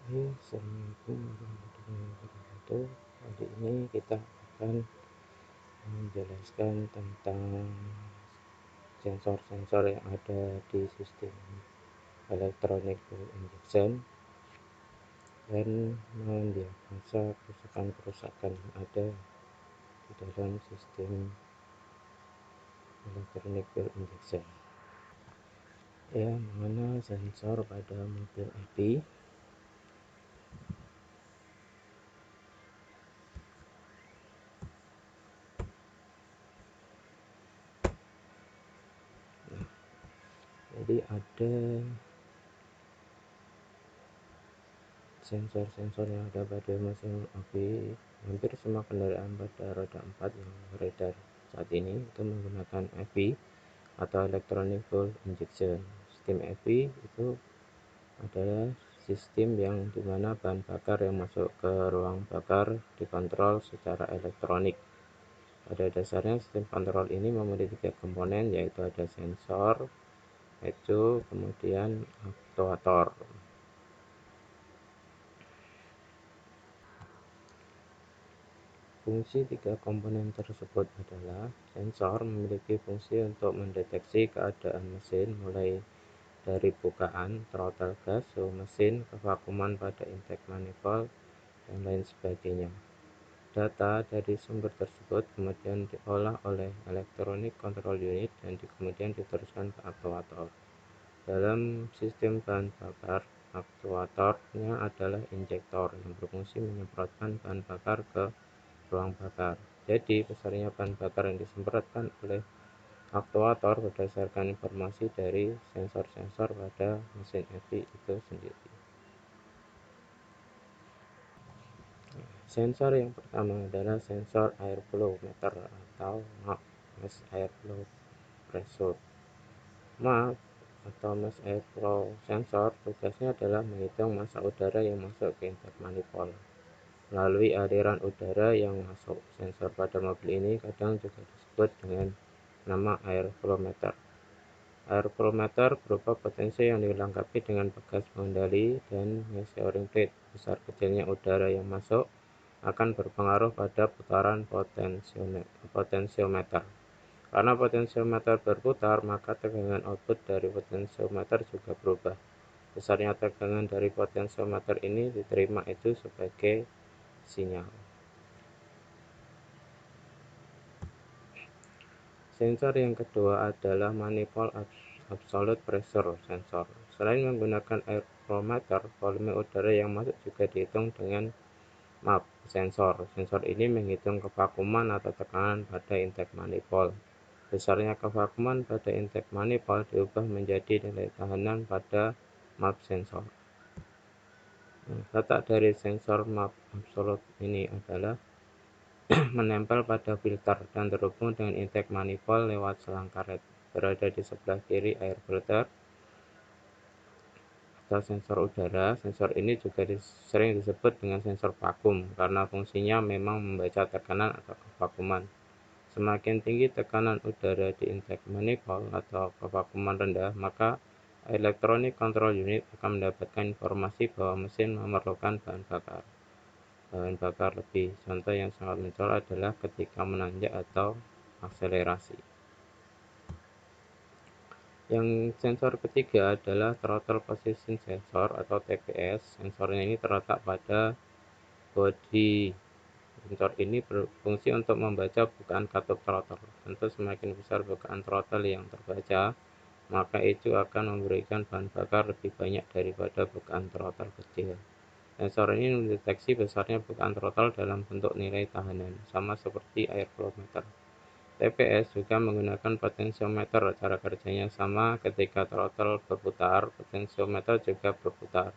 Assalamualaikum warahmatullahi wabarakatuh. Kali ini kita akan menjelaskan tentang sensor-sensor yang ada di sistem electronic fuel injection dan mendiagnosa kerusakan-kerusakan yang ada di dalam sistem electronic fuel injection. Ya, mengenal sensor pada mobil EPI. Jadi ada sensor-sensor yang ada pada mesin EPI. Hampir semua kendaraan pada roda 4 yang beredar saat ini itu menggunakan EPI atau electronic fuel injection. Sistem EPI itu adalah sistem yang dimana bahan bakar yang masuk ke ruang bakar dikontrol secara elektronik. Pada dasarnya sistem kontrol ini memiliki 3 komponen, yaitu ada sensor, ECU, kemudian aktuator. Fungsi 3 komponen tersebut adalah: sensor memiliki fungsi untuk mendeteksi keadaan mesin mulai dari bukaan throttle gas, suhu mesin, kevakuman pada intake manifold, dan lain sebagainya. Data dari sumber tersebut kemudian diolah oleh electronic control unit dan kemudian diteruskan ke aktuator. Dalam sistem bahan bakar, aktuatornya adalah injektor yang berfungsi menyemprotkan bahan bakar ke ruang bakar. Jadi besarnya bahan bakar yang disemprotkan oleh aktuator berdasarkan informasi dari sensor-sensor pada mesin EPI itu sendiri. Sensor yang pertama adalah sensor airflow meter atau MAP, mass airflow pressure. MAP atau mass airflow sensor tugasnya adalah menghitung massa udara yang masuk ke intake manifold melalui aliran udara yang masuk. Sensor pada mobil ini kadang juga disebut dengan nama airflow meter. Airflow meter berupa potensi yang dilengkapi dengan pegas pengendali dan measuring plate. Besar kecilnya udara yang masuk akan berpengaruh pada putaran potensiometer. Karena potensiometer berputar, maka tegangan output dari potensiometer juga berubah. Besarnya tegangan dari potensiometer ini diterima itu sebagai sinyal. Sensor yang kedua adalah manifold absolute pressure sensor. Selain menggunakan airflow meter, volume udara yang masuk juga dihitung dengan MAP sensor. Sensor ini menghitung kevakuman atau tekanan pada intake manifold. Besarnya kevakuman pada intake manifold diubah menjadi nilai tahanan pada MAP sensor. Letak dari sensor MAP absolute ini adalah menempel pada filter dan terhubung dengan intake manifold lewat selang karet. Berada di sebelah kiri air filter atau sensor udara. Sensor ini juga sering disebut dengan sensor vakum karena fungsinya memang membaca tekanan atau kevakuman. Semakin tinggi tekanan udara di intake manifold atau kevakuman rendah, maka electronic control unit akan mendapatkan informasi bahwa mesin memerlukan bahan bakar lebih. Contoh yang sangat mencolok adalah ketika menanjak atau akselerasi. Yang sensor ketiga adalah throttle position sensor atau TPS. Sensornya ini terletak pada bodi. Sensor ini berfungsi untuk membaca bukaan katup throttle. Tentu semakin besar bukaan throttle yang terbaca, maka itu akan memberikan bahan bakar lebih banyak daripada bukaan throttle kecil. Sensor ini mendeteksi besarnya bukaan throttle dalam bentuk nilai tahanan, sama seperti airflow meter. TPS juga menggunakan potensiometer. Cara kerjanya sama: ketika throttle berputar, potensiometer juga berputar,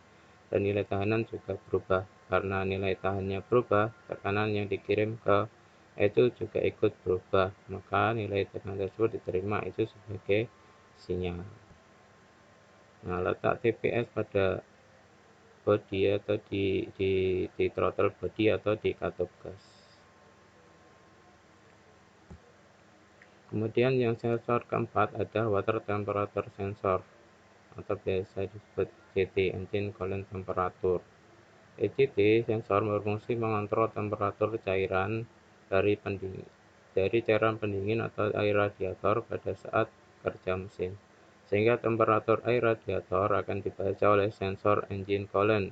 dan nilai tahanan juga berubah. Karena nilai tahannya berubah, tekanan yang dikirim ke itu juga ikut berubah, maka nilai tekanan tersebut diterima itu sebagai sinyal. Nah, letak TPS pada bodi atau di throttle body atau di katup gas. Kemudian yang sensor keempat ada water temperature sensor atau biasa disebut CT, engine coolant temperature. ECD sensor berfungsi mengontrol temperatur cairan dari cairan pendingin atau air radiator pada saat kerja mesin, sehingga temperatur air radiator akan dibaca oleh sensor engine coolant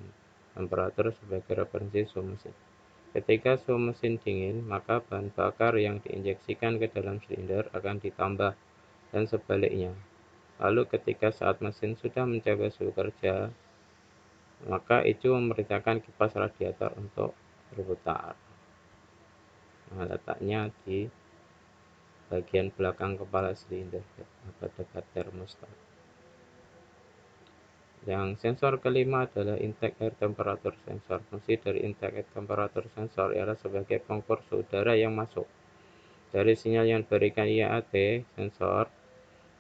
temperatur sebagai referensi suhu mesin. Ketika suhu mesin dingin, maka bahan bakar yang diinjeksikan ke dalam silinder akan ditambah dan sebaliknya. Lalu ketika saat mesin sudah mencapai suhu kerja, maka itu memerintahkan kipas radiator untuk berputar. Nah, letaknya di bagian belakang kepala silinder atau dekat termostat. Yang sensor kelima adalah intake air temperature sensor. Fungsi dari intake air temperature sensor ialah sebagai pengukur suhu udara yang masuk. Dari sinyal yang diberikan IAT sensor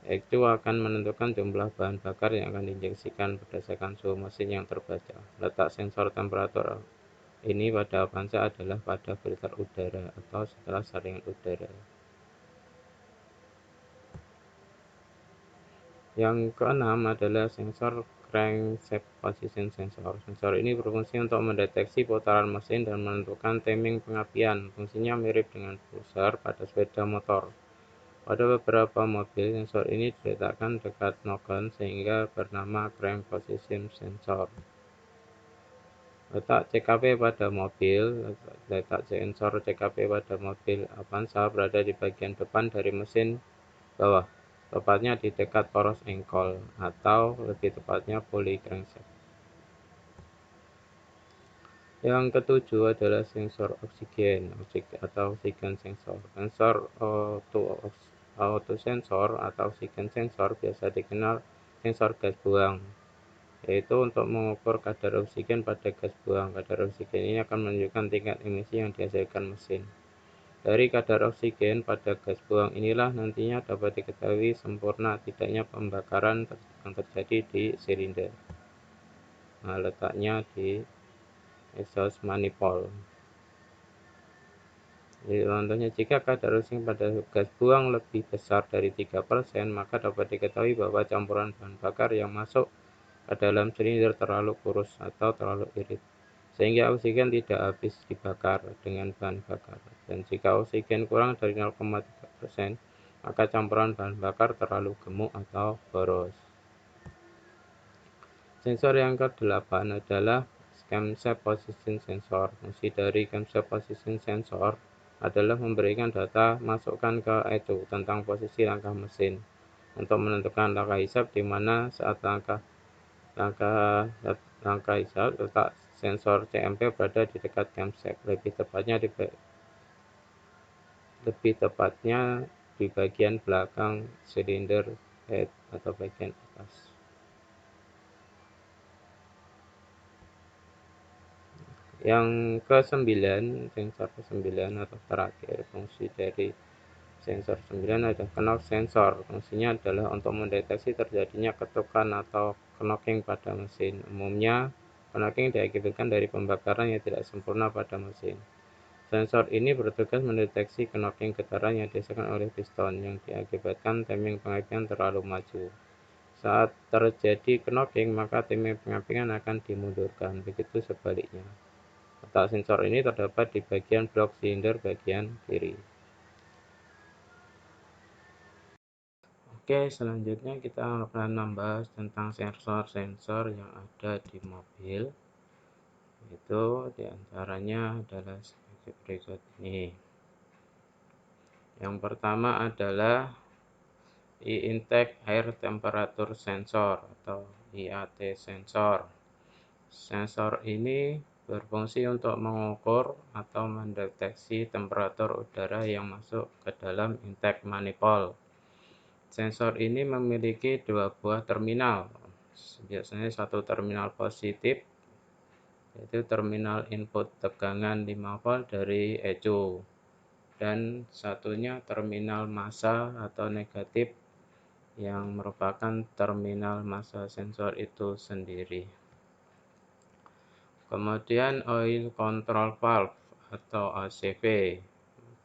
itu akan menentukan jumlah bahan bakar yang akan diinjeksikan berdasarkan suhu mesin yang terbaca. Letak sensor temperatur ini pada Avanza adalah pada filter udara atau setelah saringan udara. Yang keenam adalah sensor crankshaft position sensor. Sensor ini berfungsi untuk mendeteksi putaran mesin dan menentukan timing pengapian. Fungsinya mirip dengan pusher pada sepeda motor. Pada beberapa mobil, sensor ini diletakkan dekat noken sehingga bernama crank position sensor. Letak sensor CKP pada mobil Avanza berada di bagian depan dari mesin bawah, tepatnya di dekat poros engkol, atau lebih tepatnya pulley crankshaft. Yang ketujuh adalah sensor oksigen atau oksigen sensor. Sensor autosensor atau oksigen sensor biasa dikenal sensor gas buang, yaitu untuk mengukur kadar oksigen pada gas buang. Kadar oksigen ini akan menunjukkan tingkat emisi yang dihasilkan mesin. Dari kadar oksigen pada gas buang inilah nantinya dapat diketahui sempurna tidaknya pembakaran yang terjadi di silinder. Nah, letaknya di exhaust manifold. Jadi contohnya, jika kadar oksigen pada gas buang lebih besar dari 3%, maka dapat diketahui bahwa campuran bahan bakar yang masuk ke dalam silinder terlalu kurus atau terlalu irit, sehingga oksigen tidak habis dibakar dengan bahan bakar. Dan jika oksigen kurang dari 0,3%, maka campuran bahan bakar terlalu gemuk atau boros. Sensor yang ke-8 adalah camshaft position sensor. Fungsi dari camshaft position sensor adalah memberikan data masukan ke ECU tentang posisi langkah mesin untuk menentukan langkah hisap, di mana saat langkah hisap letak sensor CMP berada di dekat camshaft, lebih tepatnya di bagian belakang silinder head atau bagian atas. Yang ke-9, sensor ke-9 atau terakhir, fungsi dari sensor 9 adalah knock sensor. Fungsinya adalah untuk mendeteksi terjadinya ketukan atau knocking pada mesin. Umumnya, knocking diakibatkan dari pembakaran yang tidak sempurna pada mesin. Sensor ini bertugas mendeteksi knocking getaran yang dihasilkan oleh piston yang diakibatkan timing pengapian terlalu maju. Saat terjadi knocking, maka timing pengapian akan dimundurkan, begitu sebaliknya. Letak sensor ini terdapat di bagian blok silinder bagian kiri. Oke, selanjutnya kita akan membahas tentang sensor-sensor yang ada di mobil. Itu diantaranya adalah sebagai berikut ini. Yang pertama adalah intake air temperature sensor atau IAT sensor. Sensor ini berfungsi untuk mengukur atau mendeteksi temperatur udara yang masuk ke dalam intake manifold. Sensor ini memiliki dua buah terminal. Biasanya satu terminal positif, yaitu terminal input tegangan 5 volt dari ECU, dan satunya terminal massa atau negatif yang merupakan terminal massa sensor itu sendiri. Kemudian oil control valve atau ACV.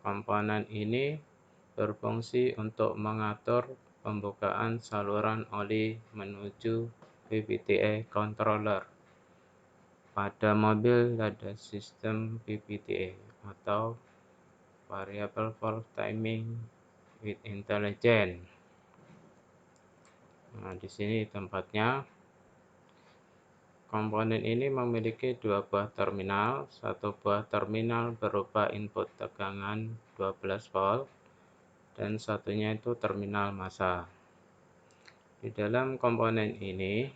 Komponen ini berfungsi untuk mengatur pembukaan saluran oli menuju VVTE controller. Pada mobil ada sistem VVT-A atau Variable Valve Timing with Intelligence. Nah, di sini tempatnya. Komponen ini memiliki dua buah terminal. Satu buah terminal berupa input tegangan 12 volt dan satunya itu terminal massa. Di dalam komponen ini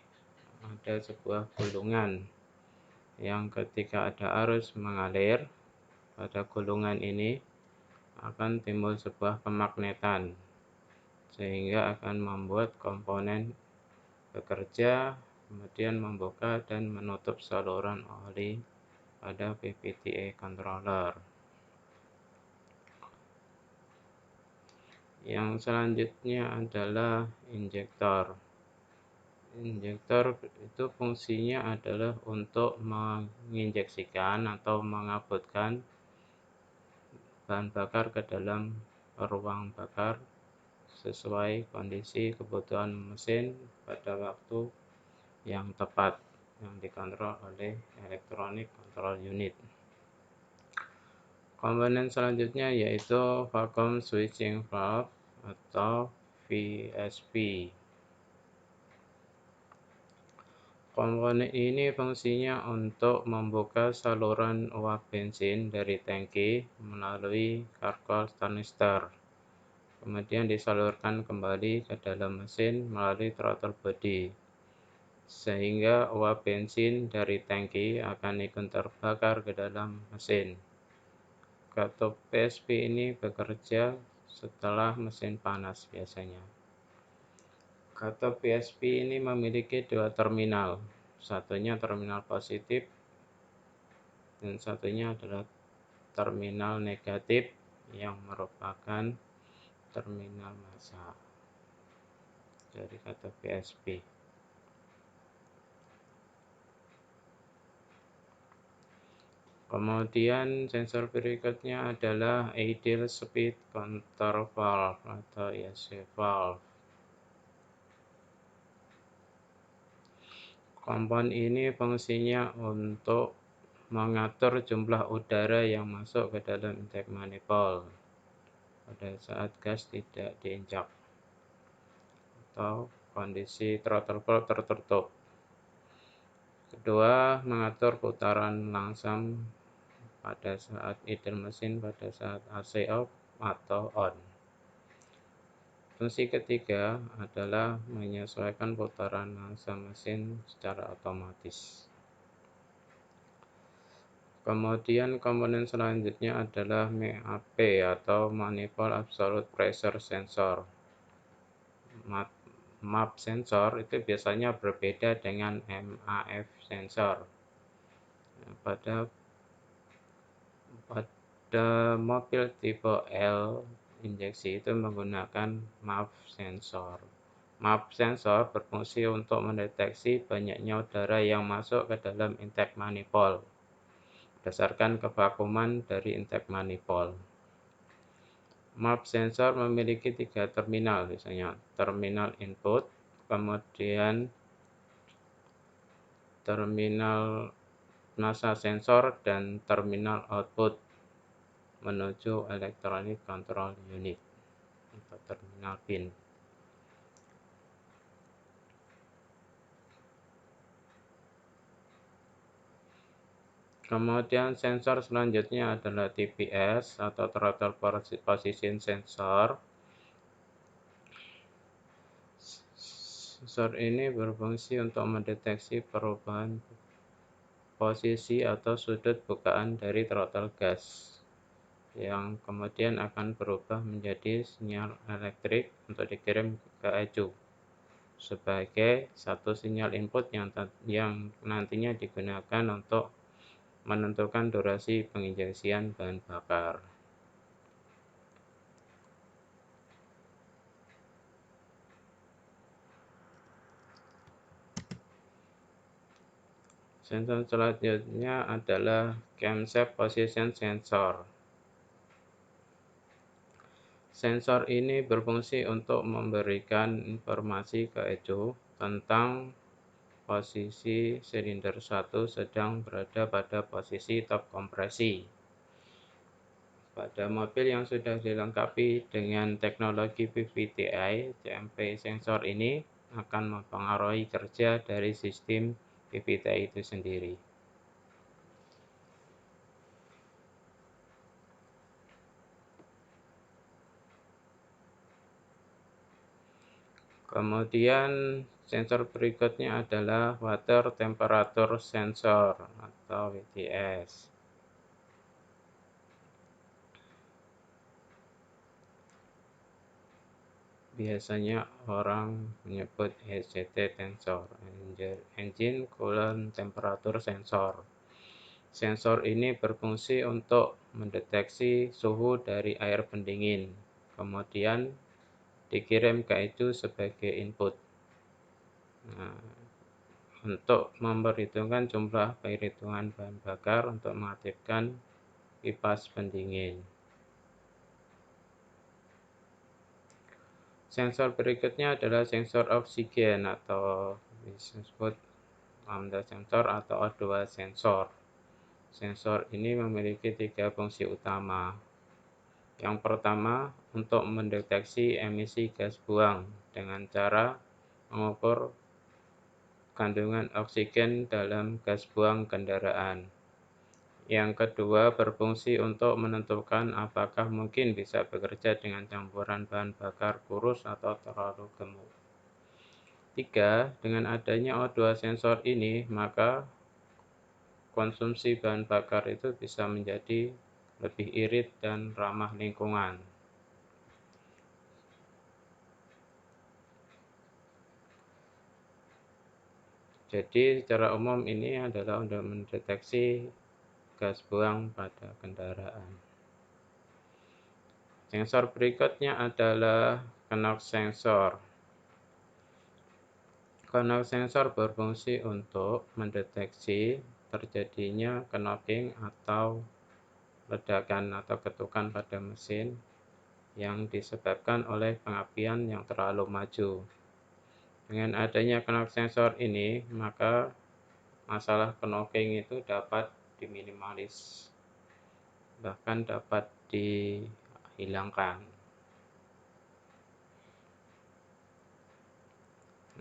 ada sebuah gulungan yang ketika ada arus mengalir pada gulungan ini akan timbul sebuah kemagnetan sehingga akan membuat komponen bekerja, kemudian membuka dan menutup saluran oli pada VVT-A controller. Yang selanjutnya adalah injektor. Injektor itu fungsinya adalah untuk menginjeksikan atau mengabutkan bahan bakar ke dalam ruang bakar sesuai kondisi kebutuhan mesin pada waktu yang tepat yang dikontrol oleh Electronic Control Unit. Komponen selanjutnya yaitu Vacuum Switching Valve atau VSV. Komponen ini fungsinya untuk membuka saluran uap bensin dari tangki melalui cargol kanister, kemudian disalurkan kembali ke dalam mesin melalui throttle body, sehingga uap bensin dari tangki akan ikut terbakar ke dalam mesin. Katup VSV ini bekerja setelah mesin panas biasanya. Katup VSV ini memiliki dua terminal, satunya terminal positif dan satunya adalah terminal negatif yang merupakan terminal massa dari katup VSV. Kemudian sensor berikutnya adalah Idle Speed Control Valve atau ISC valve. Kompon ini fungsinya untuk mengatur jumlah udara yang masuk ke dalam intake manifold pada saat gas tidak diinjak atau kondisi throttle valve tertutup. Kedua, mengatur putaran langsam pada saat idle mesin pada saat AC off atau on. Fungsi ketiga adalah menyesuaikan putaran langsam mesin secara otomatis. Kemudian komponen selanjutnya adalah MAP atau Manifold Absolute Pressure Sensor. MAP sensor itu biasanya berbeda dengan MAF sensor. Pada mobil tipe L injeksi itu menggunakan MAF sensor. MAP sensor berfungsi untuk mendeteksi banyaknya udara yang masuk ke dalam intake manifold berdasarkan kevakuman dari intake manifold. MAP sensor memiliki tiga terminal biasanya, terminal input, kemudian terminal massa sensor dan terminal output menuju Electronic Control Unit atau terminal pin. Kemudian sensor selanjutnya adalah TPS atau Throttle Position Sensor. Sensor ini berfungsi untuk mendeteksi perubahan posisi atau sudut bukaan dari throttle gas yang kemudian akan berubah menjadi sinyal elektrik untuk dikirim ke ECU sebagai satu sinyal input yang nantinya digunakan untuk menentukan durasi penginjeksian bahan bakar. Sensor selanjutnya adalah Camshaft Position Sensor. Sensor ini berfungsi untuk memberikan informasi ke ECU tentang posisi silinder 1 sedang berada pada posisi top kompresi. Pada mobil yang sudah dilengkapi dengan teknologi PVTi, CMP sensor ini akan mempengaruhi kerja dari sistem PVTi itu sendiri. Kemudian sensor berikutnya adalah water temperature sensor atau WTS. Biasanya orang menyebut ECT sensor, engine coolant temperature sensor. Sensor ini berfungsi untuk mendeteksi suhu dari air pendingin, kemudian dikirim ke itu sebagai input. Nah, untuk memperhitungkan jumlah perhitungan bahan bakar untuk mengaktifkan kipas pendingin. Sensor berikutnya adalah sensor oksigen atau disebut lambda sensor atau O2 sensor. Sensor ini memiliki 3 fungsi utama. Yang pertama, untuk mendeteksi emisi gas buang dengan cara mengukur kandungan oksigen dalam gas buang kendaraan. Yang kedua, berfungsi untuk menentukan apakah mungkin bisa bekerja dengan campuran bahan bakar kurus atau terlalu gemuk. 3. Dengan adanya O2 sensor ini, maka konsumsi bahan bakar itu bisa menjadi lebih irit dan ramah lingkungan. Jadi secara umum ini adalah untuk mendeteksi gas buang pada kendaraan. Sensor berikutnya adalah knock sensor. Knock sensor berfungsi untuk mendeteksi terjadinya knocking atau ledakan atau ketukan pada mesin yang disebabkan oleh pengapian yang terlalu maju. Dengan adanya knock sensor ini, maka masalah knocking itu dapat diminimalis, bahkan dapat dihilangkan.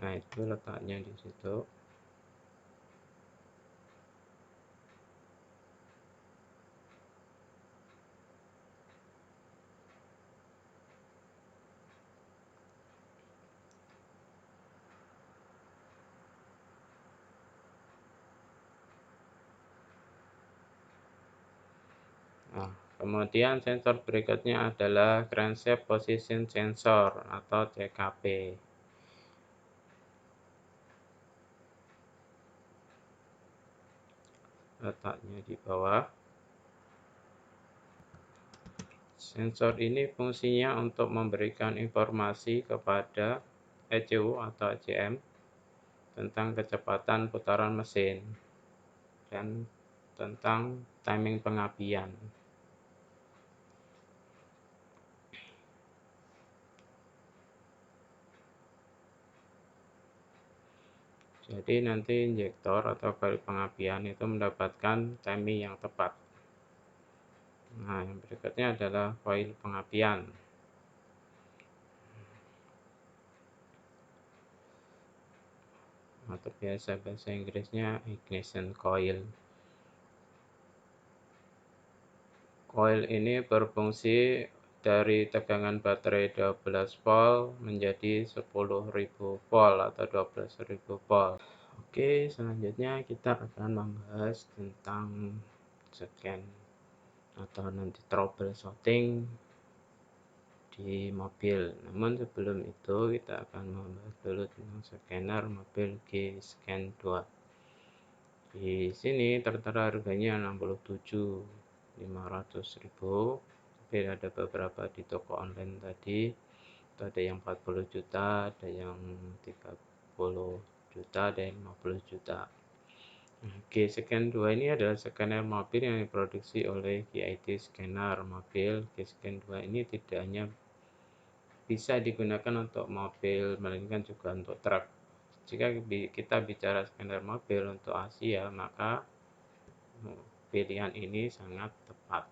Nah, itu letaknya di situ. Nah, kemudian sensor berikutnya adalah crankshaft position sensor atau CKP. Letaknya di bawah. Sensor ini fungsinya untuk memberikan informasi kepada ECU atau ECM tentang kecepatan putaran mesin dan tentang timing pengapian. Jadi nanti injektor atau kali pengapian itu mendapatkan timing yang tepat. Nah, yang berikutnya adalah koil pengapian. Atau biasa bahasa Inggrisnya ignition coil. Coil ini berfungsi dari tegangan baterai 12 volt menjadi 10.000 volt atau 12.000 volt. Oke, selanjutnya kita akan membahas tentang scan atau nanti troubleshooting di mobil. Namun sebelum itu kita akan membahas dulu tentang scanner mobil G-Scan 2. Di sini tertera harganya 67.500.000, tapi ada beberapa di toko online tadi. Itu ada yang 40 juta, ada yang 30 juta, ada yang 50 juta. G-Scan 2 ini adalah scanner mobil yang diproduksi oleh GIT Scanner Mobil. G-Scan 2 ini tidak hanya bisa digunakan untuk mobil, melainkan juga untuk truk. Jika kita bicara scanner mobil untuk Asia, maka pilihan ini sangat tepat.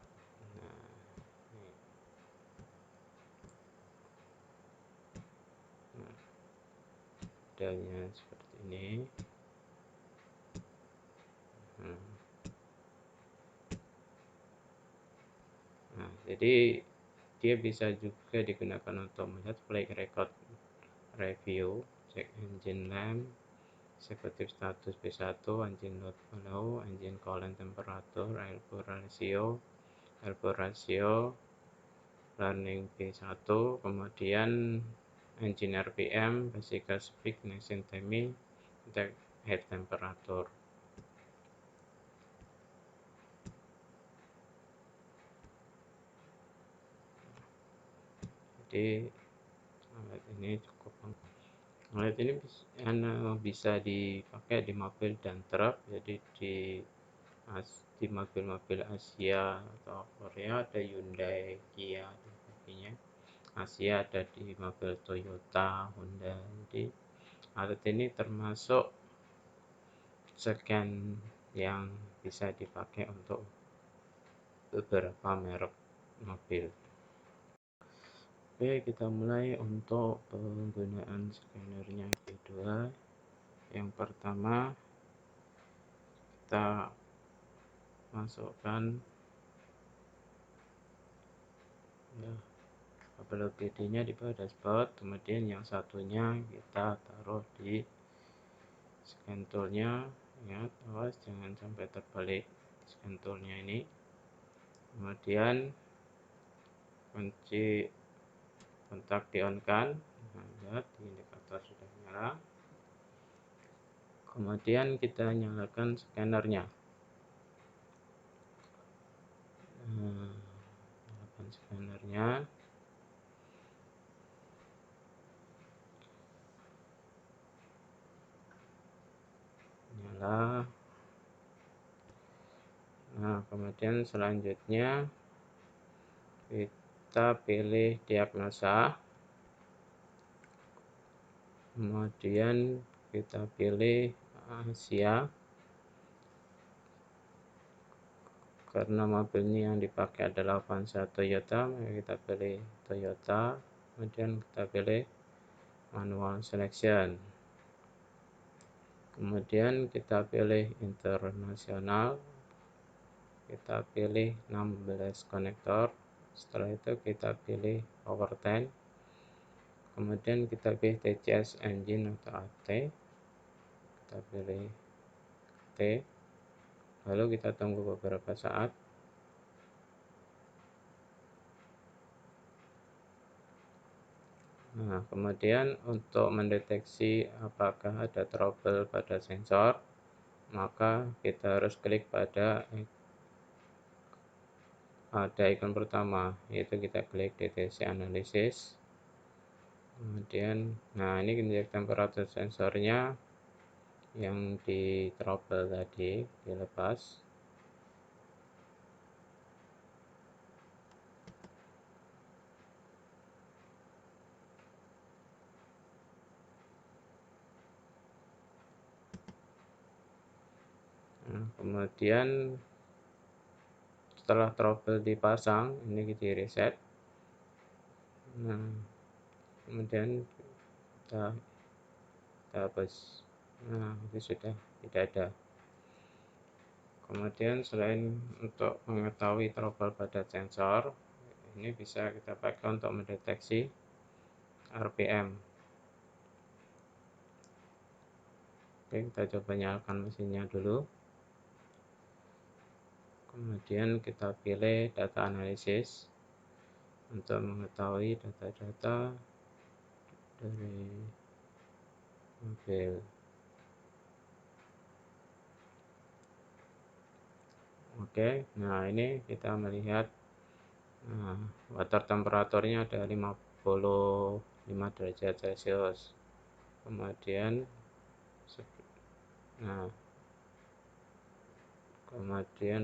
Nah, modelnya seperti ini. Nah, jadi dia bisa juga digunakan untuk melihat flight record review, check engine lamp, executive status B1, engine load flow, engine coolant temperature, airflow ratio, learning B1, kemudian engine RPM, basic gas speed, ignition timing, head temperature. Jadi alat ini cukup. Alat ini bisa dipakai di mobil dan truk. Jadi di mobil-mobil Asia atau Korea ada Hyundai, Kia dan sebagainya. Asia ada di mobil Toyota, Honda. Jadi alat ini termasuk scan yang bisa dipakai untuk beberapa merek mobil. Oke, kita mulai untuk penggunaan scannernya kedua. Yang pertama, kita masukkan ya, kabel OBD-nya di bawah dashboard, kemudian yang satunya kita taruh di scan tool-nya. Ya, awas jangan sampai terbalik scan tool-nya ini. Kemudian kunci kontak di-on-kan. Nah, lihat indikator sudah nyala. Kemudian kita nyalakan scannernya. Nyalakan scannernya. Nyala. Nah, kemudian selanjutnya kita pilih diagnosa. Kemudian kita pilih Asia. Karena mobil ini yang dipakai adalah Avanza Toyota, maka kita pilih Toyota. Kemudian kita pilih manual selection. Kemudian kita pilih internasional. Kita pilih 16 konektor. Setelah itu kita pilih power tank. Kemudian kita pilih TCS engine atau AT. Kita pilih T. Lalu kita tunggu beberapa saat. Nah, kemudian untuk mendeteksi apakah ada trouble pada sensor, maka kita harus klik pada ikon pertama, yaitu kita klik deteksi analisis. Kemudian, nah ini indeks temperatur sensornya yang di trouble tadi dilepas. Nah, kemudian setelah trouble dipasang, ini di reset. Nah, kemudian kita hapus. Nah, itu sudah tidak ada. Kemudian selain untuk mengetahui trouble pada sensor, ini bisa kita pakai untuk mendeteksi RPM. Oke, kita coba nyalakan mesinnya dulu. Kemudian kita pilih data analisis untuk mengetahui data-data dari mobil. Oke, nah ini kita melihat water temperaturnya ada 55 derajat Celcius. Kemudian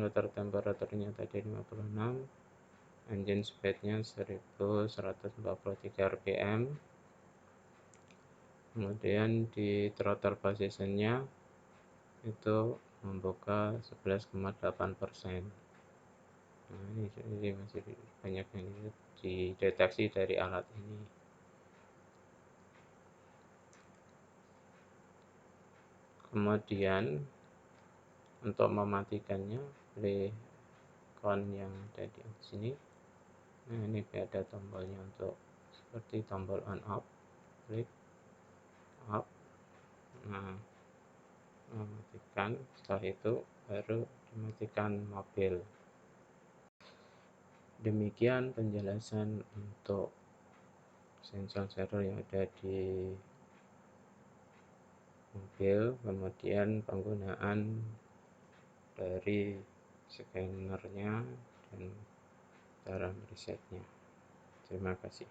water temperaturnya tadi 56, engine speednya 1143 rpm. kemudian di throttle positionnya itu membuka 11,8%. Nah, ini masih banyak yang dideteksi dari alat ini. Kemudian untuk mematikannya, pilih kon yang ada di sini. Nah, ini ada tombolnya untuk seperti tombol on off, klik off. Nah, mematikan, setelah itu baru dimatikan mobil. Demikian penjelasan untuk sensor-sensor yang ada di mobil, kemudian penggunaan dari scannernya dan cara merisetnya. Terima kasih.